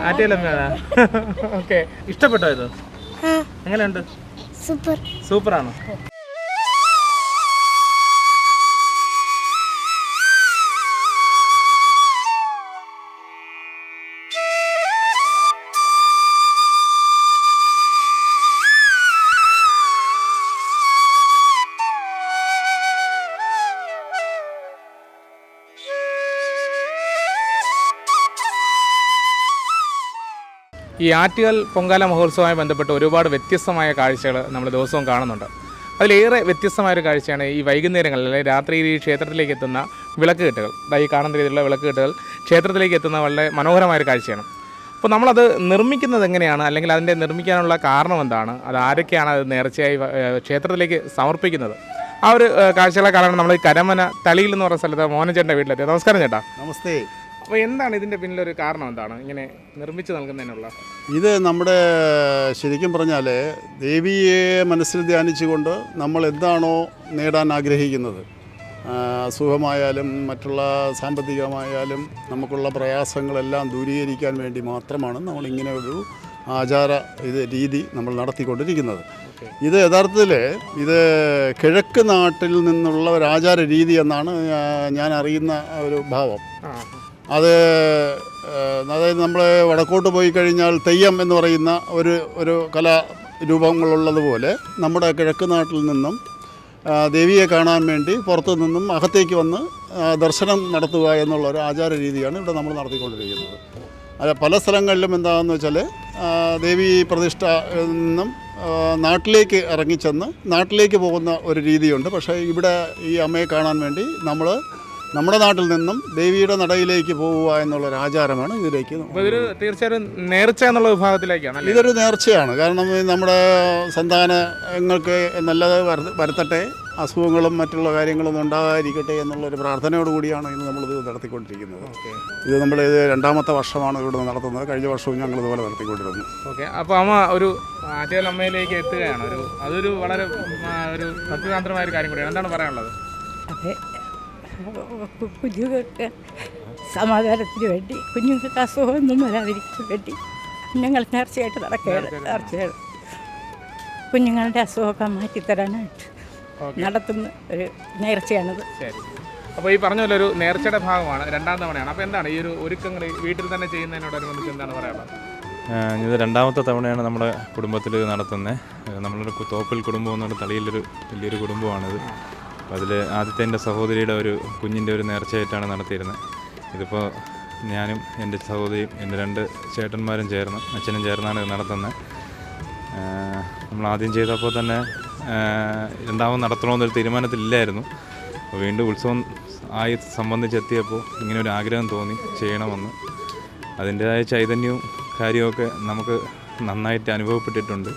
Attukalamma. Okay, ഇഷ്ടപ്പെട്ടോ ഇത്? എങ്ങനെയുണ്ട്? സൂപ്പറാണോ? ഈ ആറ്റുകാൽ പൊങ്കാല മഹോത്സവവുമായി ബന്ധപ്പെട്ട് ഒരുപാട് വ്യത്യസ്തമായ കാഴ്ചകൾ നമ്മൾ ദിവസവും കാണുന്നുണ്ട്. അതിലേറെ വ്യത്യസ്തമായൊരു കാഴ്ചയാണ് ഈ വൈകുന്നേരങ്ങളിൽ അല്ലെങ്കിൽ രാത്രി ഈ ക്ഷേത്രത്തിലേക്ക് എത്തുന്ന വിളക്ക് കെട്ടുകൾ. ഈ കാണുന്ന രീതിയിലുള്ള വിളക്ക് കെട്ടുകൾ ക്ഷേത്രത്തിലേക്ക് എത്തുന്ന വളരെ മനോഹരമായൊരു കാഴ്ചയാണ്. അപ്പോൾ നമ്മളത് നിർമ്മിക്കുന്നത് എങ്ങനെയാണ്, അല്ലെങ്കിൽ അതിൻ്റെ നിർമ്മിക്കാനുള്ള കാരണം എന്താണ്, അത് ആരൊക്കെയാണ് അത് നേർച്ചയായി ക്ഷേത്രത്തിലേക്ക് സമർപ്പിക്കുന്നത്, ആ ഒരു കാഴ്ചകളെ കാണാൻ നമ്മൾ ഈ കരമന തളിയിൽ എന്ന് പറയുന്ന സ്ഥലത്ത് മോഹനചേട്ടൻ്റെ വീട്ടിലെത്തി. നമസ്കാരം ചേട്ടാ. നമസ്തേ. അപ്പോൾ എന്താണ് ഇതിൻ്റെ പിന്നിലൊരു കാരണം, എന്താണ് ഇങ്ങനെ നിർമ്മിച്ച് നൽകുന്നതിനുള്ള? ഇത് നമ്മുടെ ശരിക്കും പറഞ്ഞാൽ ദേവിയെ മനസ്സിൽ ധ്യാനിച്ചുകൊണ്ട് നമ്മൾ എന്താണോ നേടാൻ ആഗ്രഹിക്കുന്നത്, സുഖമായാലും മറ്റുള്ള സാമ്പത്തികമായാലും നമുക്കുള്ള പ്രയാസങ്ങളെല്ലാം ദൂരീകരിക്കാൻ വേണ്ടി മാത്രമാണ് നമ്മളിങ്ങനെ ഒരു ആചാര രീതി നമ്മൾ നടത്തിക്കൊണ്ടിരിക്കുന്നത്. ഇത് യഥാർത്ഥത്തിൽ ഇത് കിഴക്ക് നാട്ടിൽ നിന്നുള്ള ഒരു ആചാര രീതി എന്നാണ് ഞാൻ അറിയുന്ന ഒരു ഭാവം. അതായത് നമ്മൾ വടക്കോട്ട് പോയി കഴിഞ്ഞാൽ തെയ്യം എന്ന് പറയുന്ന ഒരു കലാരൂപങ്ങളുള്ളതുപോലെ നമ്മുടെ കിഴക്ക് നാട്ടിൽ നിന്നും ദേവിയെ കാണാൻ വേണ്ടി പുറത്തു നിന്നും അകത്തേക്ക് വന്ന് ദർശനം നടത്തുക എന്നുള്ള ഒരു ആചാര രീതിയാണ് ഇവിടെ നമ്മൾ നടത്തിക്കൊണ്ടിരിക്കുന്നത്. അത് പല സ്ഥലങ്ങളിലും എന്താണെന്ന് വെച്ചാൽ ദേവി പ്രതിഷ്ഠ നിന്നും നാട്ടിലേക്ക് ഇറങ്ങിച്ചെന്ന് നാട്ടിലേക്ക് പോകുന്ന ഒരു രീതിയുണ്ട്. പക്ഷേ ഇവിടെ ഈ അമ്മയെ കാണാൻ വേണ്ടി നമ്മൾ നമ്മുടെ നാട്ടിൽ നിന്നും ദേവിയുടെ നടയിലേക്ക് പോവുക എന്നുള്ളൊരു ആചാരമാണ് ഇതിലേക്ക്. ഇതൊരു തീർച്ചയായും നേർച്ച എന്നുള്ള വിഭാഗത്തിലേക്കാണ്. ഇതൊരു നേർച്ചയാണ്. കാരണം നമ്മുടെ സന്താനങ്ങൾക്ക് നല്ലത് വരുത്തട്ടെ, അസുഖങ്ങളും മറ്റുള്ള കാര്യങ്ങളൊന്നും ഉണ്ടാകാതിരിക്കട്ടെ എന്നുള്ളൊരു പ്രാർത്ഥനയോട് കൂടിയാണ് ഇന്ന് നമ്മളിത് നടത്തിക്കൊണ്ടിരിക്കുന്നത്. ഇത് നമ്മളിത് 2ാമത്തെ വർഷമാണ് ഇവിടെ നടത്തുന്നത്. കഴിഞ്ഞ വർഷവും ഞങ്ങൾ ഇതുപോലെ നടത്തിക്കൊണ്ടിരുന്നു. ഓക്കെ, അപ്പോൾ അമ്മ ഒരു ആറ്റുകാൽ അമ്മയിലേക്ക് എത്തുകയാണ്. അതൊരു വളരെ ഒരു ഭക്തിതാന്ത്രമായ ഒരു കാര്യം കൂടിയാണ്. എന്താണ് പറയാനുള്ളത്? അതെ, കുഞ്ഞുങ്ങൾക്ക് സമാധാനത്തിന് വേണ്ടി, കുഞ്ഞുങ്ങൾക്ക് അസുഖമൊന്നും വരാതിരിക്കാൻ വേണ്ടി ഞങ്ങൾ നേർച്ചയായിട്ട് നടക്കുകയാണ്. നേർച്ചയാണ് കുഞ്ഞുങ്ങളുടെ അസുഖമൊക്കെ മാറ്റിത്തരാനായിട്ട് നടത്തുന്ന ഒരു നേർച്ചയാണിത്. ശരി, അപ്പോൾ ഈ പറഞ്ഞ പോലെ ഒരു നേർച്ചയുടെ ഭാഗമാണ്, 2ാം തവണയാണ്. അപ്പോൾ എന്താണ് ഈ ഒരു ഒരുക്കങ്ങൾ വീട്ടിൽ തന്നെ ചെയ്യുന്നതിനോടനുബന്ധിച്ച് എന്താണ് പറയാനുള്ളത്? ഇത് 2ാമത്തെ തവണയാണ് നമ്മുടെ കുടുംബത്തിൽ നടത്തുന്നത്. നമ്മളൊരു തോപ്പിൽ കുടുംബം എന്നുകൊണ്ട് തളിയിലൊരു വലിയൊരു കുടുംബമാണിത്. അതിൽ ആദ്യത്തെ എൻ്റെ സഹോദരിയുടെ ഒരു കുഞ്ഞിൻ്റെ ഒരു നേർച്ചയായിട്ടാണ് നടത്തിയിരുന്നത്. ഇതിപ്പോൾ ഞാനും എൻ്റെ സഹോദരിയും എൻ്റെ 2 ചേട്ടന്മാരും ചേർന്ന്, അച്ഛനും ചേർന്നാണ് ഇത് നടത്തുന്നത്. നമ്മൾ ആദ്യം ചെയ്തപ്പോൾ തന്നെ 2ാമത് നടത്തണമെന്നൊരു തീരുമാനത്തിലില്ലായിരുന്നു. അപ്പോൾ വീണ്ടും ഉത്സവം ആയി സംബന്ധിച്ചെത്തിയപ്പോൾ ഇങ്ങനെ ഒരു ആഗ്രഹം തോന്നി ചെയ്യണമെന്ന്. അതിൻ്റേതായ ചൈതന്യവും കാര്യമൊക്കെ നമുക്ക് നന്നായിട്ട് അനുഭവപ്പെട്ടിട്ടുണ്ട്.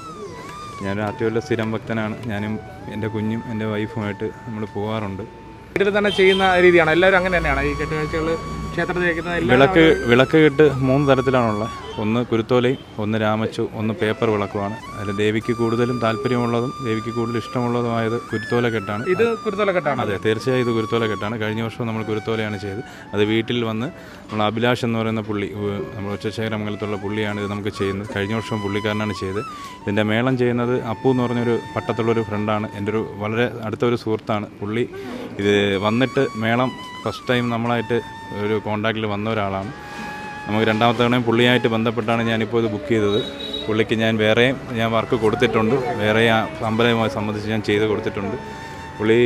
ഞാനൊരു ആറ്റുകാലിലെ സ്ഥിരം ഭക്തനാണ്. ഞാനും എൻ്റെ കുഞ്ഞും എൻ്റെ വൈഫുമായിട്ട് നമ്മൾ പോകാറുണ്ട്. വീട്ടിൽ തന്നെ ചെയ്യുന്ന രീതിയാണ് എല്ലാവരും? അങ്ങനെ തന്നെയാണ് ഈ കെട്ടുകാഴ്ചകൾ ക്ഷേത്രത്തിൽ വിളക്ക് കെട്ട് 3 തരത്തിലാണുള്ളത്. ഒന്ന് കുരുത്തോലയും, ഒന്ന് രാമച്ചു, ഒന്ന് പേപ്പർ വിളക്കുമാണ്. അതിൽ ദേവിക്ക് കൂടുതലും താല്പര്യമുള്ളതും ദേവിക്ക് കൂടുതൽ ഇഷ്ടമുള്ളതുമായത് കുരുത്തോല കെട്ടാണ്. ഇത് കുരുത്തോല കെട്ടാണ്? അതെ, തീർച്ചയായും ഇത് കുരുത്തോല കെട്ടാണ്. കഴിഞ്ഞ വർഷം നമ്മൾ കുരുത്തോലയാണ് ചെയ്ത്. അത് വീട്ടിൽ വന്ന് നമ്മൾ അഭിലാഷ് എന്ന് പറയുന്ന പുള്ളി, നമ്മൾ ഉച്ചശേഖരമംഗലത്തുള്ള പുള്ളിയാണ് ഇത് നമുക്ക് ചെയ്യുന്നത്. കഴിഞ്ഞ വർഷം പുള്ളിക്കാരനാണ് ചെയ്ത്. ഇതിൻ്റെ മേളം ചെയ്യുന്നത് അപ്പു എന്ന് പറഞ്ഞൊരു പട്ടത്തുള്ളൊരു ഫ്രണ്ടാണ്, എൻ്റെ ഒരു വളരെ അടുത്തൊരു സുഹൃത്താണ്. പുള്ളി ഇത് വന്നിട്ട് മേളം ഫസ്റ്റ് ടൈം നമ്മളായിട്ട് ഒരു കോണ്ടാക്റ്റിൽ വന്ന ഒരാളാണ്. നമുക്ക് 2ാമത്തെ തവണയും പുള്ളിയായിട്ട് ബന്ധപ്പെട്ടാണ് ഞാനിപ്പോൾ ഇത് ബുക്ക് ചെയ്തത്. പുള്ളിക്ക് ഞാൻ വർക്ക് കൊടുത്തിട്ടുണ്ട്. വേറെ അമ്പലവുമായി സംബന്ധിച്ച് ഞാൻ ചെയ്ത് കൊടുത്തിട്ടുണ്ട്. പുള്ളി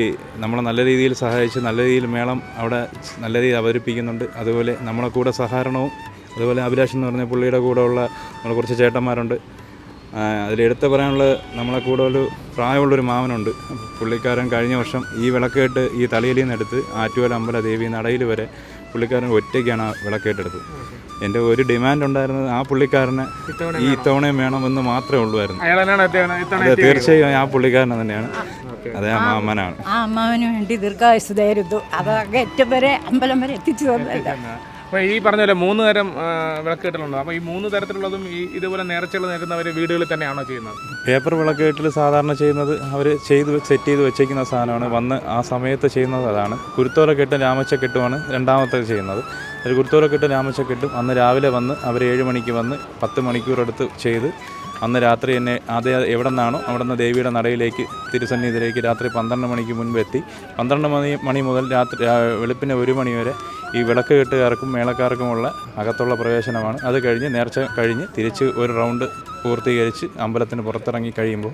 നമ്മളെ നല്ല രീതിയിൽ സഹായിച്ച് നല്ല രീതിയിൽ മേളം അവിടെ നല്ല രീതിയിൽ അവതരിപ്പിക്കുന്നുണ്ട്. അതുപോലെ നമ്മളെ കൂടെ സഹകരണവും, അതുപോലെ അഭിലാഷ് എന്ന് പറഞ്ഞ പുള്ളിയുടെ കൂടെ ഉള്ള നമ്മളെ കുറച്ച് ചേട്ടന്മാരുണ്ട്. അതിലെടുത്ത് പറയാനുള്ളത്, നമ്മളെ കൂടെ ഒരു പ്രായമുള്ളൊരു മാമനുണ്ട്. പുള്ളിക്കാരൻ കഴിഞ്ഞ വർഷം ഈ വിളക്കേട്ട് ഈ തളിയിൽ നിന്നെടുത്ത് ആറ്റുകാൽ അമ്പല ദേവി നടയിൽ വരെ പുള്ളിക്കാരൻ ഒറ്റയ്ക്കാണ് ആ വിളക്കേട്ടെടുത്തത്. എൻ്റെ ഒരു ഡിമാൻഡ് ഉണ്ടായിരുന്നത് ആ പുള്ളിക്കാരനെ ഈ ഇത്തവണയും വേണമെന്ന് മാത്രമേ ഉള്ളുവായിരുന്നു. തീർച്ചയായും ആ പുള്ളിക്കാരൻ തന്നെയാണ്. അതേ അമ്മാവനാണ്. ആ അമ്മാവന് വേണ്ടി ദീർഘായുസ്സ് തരുന്നു. അത് ഏറ്റവും വരെ അമ്പലം വരെ എത്തിച്ചു തന്നല്ല. അപ്പോൾ ഈ പറഞ്ഞ പോലെ 3 തരം വിളക്കേട്ടുകളുണ്ട്. അപ്പോൾ ഈ 3 തരത്തിലുള്ളതും ഈ ഇതുപോലെ നേർച്ചകൾ നേരുന്നവർ വീടുകളിൽ തന്നെയാണോ ചെയ്യുന്നത്? പേപ്പർ വിളക്കേട്ടിൽ സാധാരണ ചെയ്യുന്നത് അവർ സെറ്റ് ചെയ്ത് വെച്ചേക്കുന്ന സാധനമാണ്. വന്ന് ആ സമയത്ത് ചെയ്യുന്നത് അതാണ്. കുരുത്തോല കെട്ടും രാമച്ച കെട്ടുമാണ് 2ാമത്തെ ചെയ്യുന്നത്. ഒരു കുരുത്തോലൊക്കെ ഇട്ട് രാമച്ചൊക്കെ ഇട്ടും അന്ന് രാവിലെ വന്ന് അവർ 7 മണിക്ക് വന്ന് 10 മണിക്കൂറെടുത്ത് ചെയ്ത് അന്ന് രാത്രി തന്നെ ആദ്യം എവിടെ നിന്നാണോ അവിടെ നിന്ന് ദേവിയുടെ നടയിലേക്ക് തിരുസന്നിധിയിലേക്ക് രാത്രി 12 മണിക്ക് മുൻപ് എത്തി 12 മണി മുതൽ രാത്രി വെളുപ്പിന് 1 മണി വരെ ഈ വിളക്ക് കെട്ടുകാർക്കും മേളക്കാർക്കുമുള്ള അകത്തുള്ള പ്രവേശനമാണ്. അത് കഴിഞ്ഞ് നേർച്ച കഴിഞ്ഞ് തിരിച്ച് ഒരു റൗണ്ട് പൂർത്തീകരിച്ച് അമ്പലത്തിന് പുറത്തിറങ്ങി കഴിയുമ്പോൾ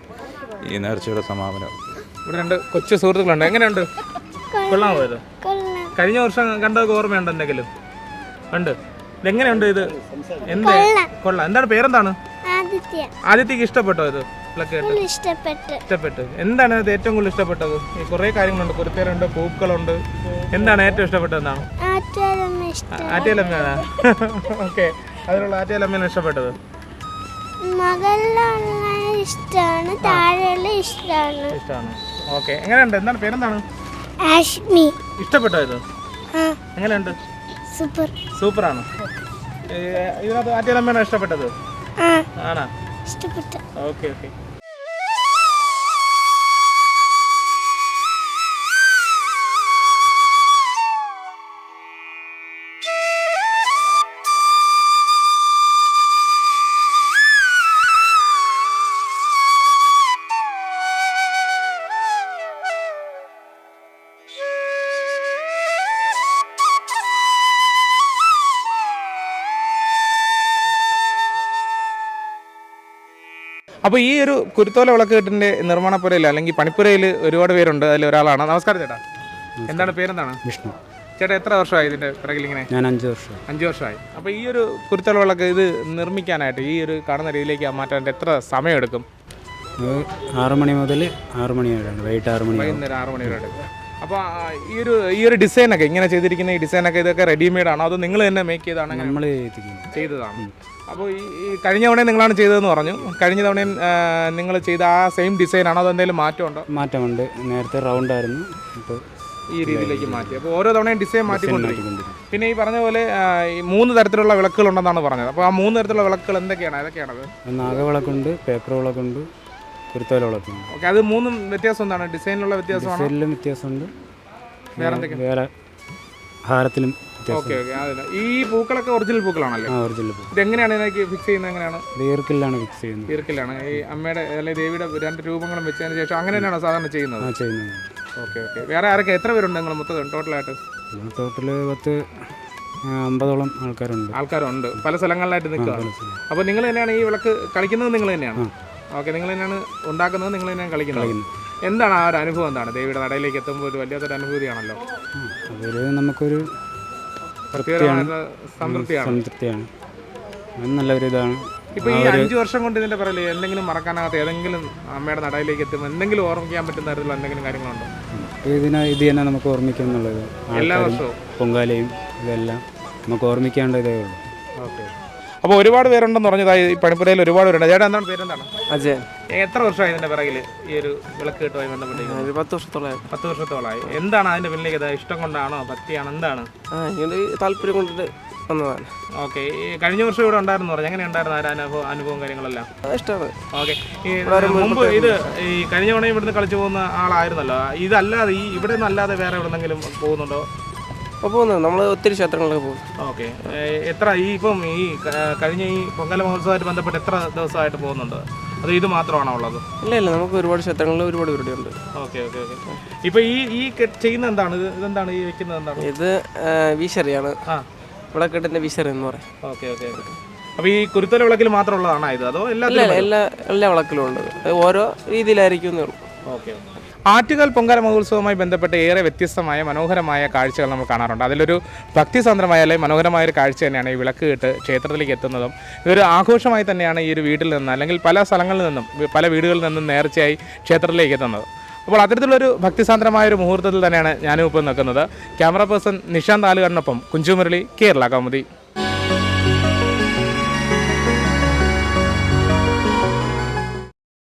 ഈ നേർച്ചയുടെ സമാപനം. ഇവിടെ 2 കൊച്ചു സുഹൃത്തുക്കളുണ്ട്. എങ്ങനെയുണ്ട്? കൊള്ളാമോ ഇത്? കഴിഞ്ഞ വർഷം കണ്ടതൊക്കെ ഓർമ്മയുണ്ട് എന്തെങ്കിലും? ഉണ്ട്. ഇതെങ്ങനെയുണ്ട് ഇത്? എന്ത് കൊള്ളാം. എന്താണ് പേരെന്താണ്? ആദിത്യക്ക് ഇഷ്ടപ്പെട്ടോ ഇത്? ഇഷ്ടപ്പെട്ടു. എന്താണ് ഇത് ഏറ്റവും കൂടുതൽ ഇഷ്ടപ്പെട്ടത്? ഈ കുറേ കാര്യങ്ങളുണ്ട്, കുരുത്തേരുണ്ട്, പൂക്കളുണ്ട്. എന്താണ് ഏറ്റവും ഇഷ്ടപ്പെട്ടത്? എന്താണ്? ആറ്റുകാലമ്മയാണ്. ഓക്കെ, അതിലുള്ള ആറ്റുകാലമ്മയാണ് ഇഷ്ടപ്പെട്ടത്. ഇഷ്ടമാണ്. ഓക്കെ, എങ്ങനെയുണ്ട്? എന്താണ് പേരെന്താണ്? ഇഷ്ടപ്പെട്ടോ ഇത്? എങ്ങനെയുണ്ട്? സൂപ്പറാണ്. ഇതിനകത്ത് ആറ്റുകാലമ്മയാണ് ഇഷ്ടപ്പെട്ടത്? ആണോ? ഇഷ്ടപ്പെട്ടു. ഓക്കെ. അപ്പോൾ ഈ ഒരു കുരുത്തോല വിളക്കുകെട്ടിൻ്റെ നിർമ്മാണപ്പുരയിൽ അല്ലെങ്കിൽ പണിപ്പുരയിൽ ഒരുപാട് പേരുണ്ട്. അതിൽ ഒരാളാണ്. നമസ്കാരം ചേട്ടാ. എന്താണ് പേരെന്താണ്? വിഷ്ണു. ചേട്ടാ എത്ര വർഷമായി ഇതിൻ്റെ പിറകിൽ ഇങ്ങനെ? ഞാൻ 5 വർഷം. 5 വർഷമായി. അപ്പോൾ ഈ ഒരു കുരുത്തോല വിളക്ക് ഇത് നിർമ്മിക്കാനായിട്ട് ഈ ഒരു കാണുന്ന രീതിയിലേക്ക് മാറ്റാൻ എത്ര സമയമെടുക്കും? 6 മണി മുതൽ 6 മണി വരെയാണ്. വൈകിട്ട് 6 മണി, വൈകുന്നേരം 6 മണി വരെ എടുക്കും. അപ്പോൾ ഈ ഒരു ഡിസൈനൊക്കെ ഇങ്ങനെ ചെയ്തിരിക്കുന്ന ഈ ഡിസൈനൊക്കെ ഇതൊക്കെ റെഡിമെയ്ഡ് ആണോ അതോ നിങ്ങൾ തന്നെ മേക്ക് ചെയ്താണ്? നമ്മൾ ചെയ്തതാണ്. അപ്പോൾ ഈ കഴിഞ്ഞ തവണയും നിങ്ങളാണ് ചെയ്തതെന്ന് പറഞ്ഞു. കഴിഞ്ഞ തവണയും നിങ്ങൾ ചെയ്ത ആ സെയിം ഡിസൈനാണോ അതോ എന്തെങ്കിലും മാറ്റമുണ്ടോ? മാറ്റമുണ്ട്. നേരത്തെ റൗണ്ട് ആയിരുന്നു, ഇപ്പോൾ ഈ രീതിയിലേക്ക് മാറ്റി. അപ്പോൾ ഓരോ തവണയും ഡിസൈൻ മാറ്റിക്കൊണ്ടിരിക്കും. പിന്നെ ഈ പറഞ്ഞ പോലെ ഈ 3 തരത്തിലുള്ള വിളക്കുകളുണ്ടെന്നാണ് പറഞ്ഞത്. അപ്പോൾ ആ 3 തരത്തിലുള്ള വിളക്കുകൾ എന്തൊക്കെയാണ്? ഏതൊക്കെയാണത്? നാഗവിളക്കുണ്ട്, പേപ്പർ വിളക്കുണ്ട്, കുരുത്തോല വിളക്കുണ്ട്. ഓക്കെ, അത് 3 വ്യത്യാസം എന്താണ്? ഡിസൈനിലുള്ള വ്യത്യാസമാണ്? ഡിസൈനിലും വ്യത്യാസമുണ്ട്, വേറെ എന്തൊക്കെയാണ്? വേറെ ഹാരത്തിലും. ഓക്കെ. ഈ പൂക്കളൊക്കെ ഒറിജിനൽ പൂക്കളാണല്ലേ? ഒറിജിനൽ പൂക്കൾ. ഇതെങ്ങനെയാണ് ഇതിനൊക്കെ ഫിക്സ് ചെയ്യുന്നത്? എങ്ങനെയാണ്? ഈർക്കിലാണ് ഫിക്സ് ചെയ്യുന്നത്. ഈർക്കിലാണ്. ഈ അമ്മയുടെ അല്ലെങ്കിൽ ദേവിയുടെ 2 രൂപങ്ങളും വെച്ചതിന് ശേഷം അങ്ങനെ തന്നെയാണോ സാധാരണ ചെയ്യുന്നത്? ചെയ്യുന്നത്. ഓക്കെ. വേറെ ആരൊക്കെ എത്ര പേരുണ്ട് നിങ്ങൾ മൊത്തം ടോട്ടലായിട്ട്? ടോട്ടൽ 50ഓളം ആൾക്കാരുണ്ട്. പല സ്ഥലങ്ങളിലായിട്ട് നിൽക്കുക. അപ്പോൾ നിങ്ങൾ തന്നെയാണ് ഈ വിളക്ക് കളിക്കുന്നത്? നിങ്ങൾ തന്നെയാണ്? ഓക്കെ, നിങ്ങൾ തന്നെയാണ് ഉണ്ടാക്കുന്നത്, നിങ്ങൾ തന്നെയാണ് കളിക്കുന്നത്. എന്താണ് ആ ഒരു അനുഭവം? എന്താണ് ദേവിയുടെ നടയിലേക്ക് എത്തുമ്പോൾ ഒരു വല്ലാത്തൊരു അനുഭൂതിയാണല്ലോ? അതൊരു നമുക്കൊരു സംതൃപ്തിയാണ്. നല്ലൊരു ഇതാണ്. ഇപ്പോൾ ഈ 5 വർഷം കൊണ്ട് ഇതിൻ്റെ പറയല് എന്തെങ്കിലും മറക്കാനാകാത്ത ഏതെങ്കിലും അമ്മയുടെ നടയിലേക്ക് എത്തുമ്പോൾ എന്തെങ്കിലും ഓർമ്മിക്കാൻ പറ്റുന്ന തരത്തിലുള്ള എന്തെങ്കിലും കാര്യങ്ങളുണ്ടോ? ഇത് തന്നെ നമുക്ക് ഓർമ്മിക്കുക എന്നുള്ളത്. എല്ലാ വർഷവും പൊങ്കാലയും ഇതെല്ലാം നമുക്ക് ഓർമ്മിക്കേണ്ട ഇതേ ഉള്ളൂ. ഓക്കെ. അപ്പോൾ ഒരുപാട് പേരുണ്ടെന്ന് പറഞ്ഞതായി ഈ പണിപ്പുരയിൽ ഒരുപാട് പേരുണ്ട്. ചേട്ടാ എന്താണ് പേരെന്താണ്? അജയൻ. എത്ര വർഷമായി ഇതിൻ്റെ പിറകിൽ ഈ ഒരു വിളക്ക് കെട്ടുമായി ബന്ധപ്പെട്ട്? 10 വർഷത്തോളമായി. 10 വർഷത്തോളമായി. എന്താണ് അതിൻ്റെ പിന്നിലേക്ക്? ഇഷ്ടം കൊണ്ടാണോ ഭക്തിയാണോ എന്താണ്? ഇങ്ങനെ താല്പര്യം കൊണ്ടിട്ട് വന്നതാണ്. ഓക്കെ. ഈ കഴിഞ്ഞ വർഷം ഇവിടെ ഉണ്ടായിരുന്നു പറഞ്ഞു. എങ്ങനെ ഉണ്ടായിരുന്നു ആ അനുഭവം കാര്യങ്ങളെല്ലാം? ഇഷ്ടമാണ്. ഓക്കെ. ഈ മുമ്പ് ഇത് ഈ കഴിഞ്ഞ തവണ ഇവിടുന്ന് കളിച്ചു പോകുന്ന ആളായിരുന്നല്ലോ. ഇതല്ലാതെ ഈ ഇവിടെ നിന്ന് അല്ലാതെ വേറെ എവിടെന്നെങ്കിലും പോകുന്നുണ്ടോ? അപ്പോൾ പോകുന്നത് നമ്മൾ ഒത്തിരി ക്ഷേത്രങ്ങളിലൊക്കെ പോകും. ഓക്കെ. എത്ര ഇപ്പം ഈ കഴിഞ്ഞ ഈ പൊങ്കല മഹോത്സവമായിട്ട് ബന്ധപ്പെട്ട് എത്ര ദിവസമായിട്ട് പോകുന്നുണ്ട്? അത് ഇത് മാത്രമാണോ ഉള്ളത്? ഇല്ല, നമുക്ക് ഒരുപാട് ക്ഷേത്രങ്ങളിൽ ഒരുപാട് പരിപാടി ഉണ്ട്. ഓക്കെ. ഇപ്പോൾ ഈ ചെയ്യുന്നത് എന്താണ്? ഇതെന്താണ് ഈ വെക്കുന്നത്? എന്താണ് ഇത്? വീശറിയാണ്. വിളക്കെട്ടിൻ്റെ വീശറി എന്ന് പറയും. ഓക്കെ. അപ്പോൾ ഈ കുരുത്തോല വിളക്കിൽ മാത്രമുള്ളതാണോ ഇത് അതോ എല്ലാ വിളക്കിലും ഉണ്ട്. ഓരോ രീതിയിലായിരിക്കും എന്നേ ഉള്ളൂ. ഓക്കെ. ആറ്റുകാൽ പൊങ്കാല മഹോത്സവവുമായി ബന്ധപ്പെട്ട് ഏറെ വ്യത്യസ്തമായ മനോഹരമായ കാഴ്ചകൾ നമ്മൾ കാണാറുണ്ട്. അതിലൊരു ഭക്തിസാന്ദ്രമായ അല്ലെങ്കിൽ മനോഹരമായൊരു കാഴ്ച തന്നെയാണ് ഈ വിളക്ക് കെട്ട് ക്ഷേത്രത്തിലേക്ക് എത്തുന്നതും. ഇതൊരു ആഘോഷമായി തന്നെയാണ് ഈ ഒരു വീട്ടിൽ നിന്ന് അല്ലെങ്കിൽ പല സ്ഥലങ്ങളിൽ നിന്നും പല വീടുകളിൽ നിന്നും നേർച്ചയായി ക്ഷേത്രത്തിലേക്ക് എത്തുന്നത്. അപ്പോൾ അത്തരത്തിലുള്ളൊരു ഭക്തിസാന്ദ്രമായൊരു മുഹൂർത്തത്തിൽ തന്നെയാണ് ഞാനും ഇപ്പോൾ നിൽക്കുന്നത്. ക്യാമറ പേഴ്സൺ നിഷാന്ത് ആലുകാടിനൊപ്പം കുഞ്ചുമുരളി, കേരള കൗമുദി.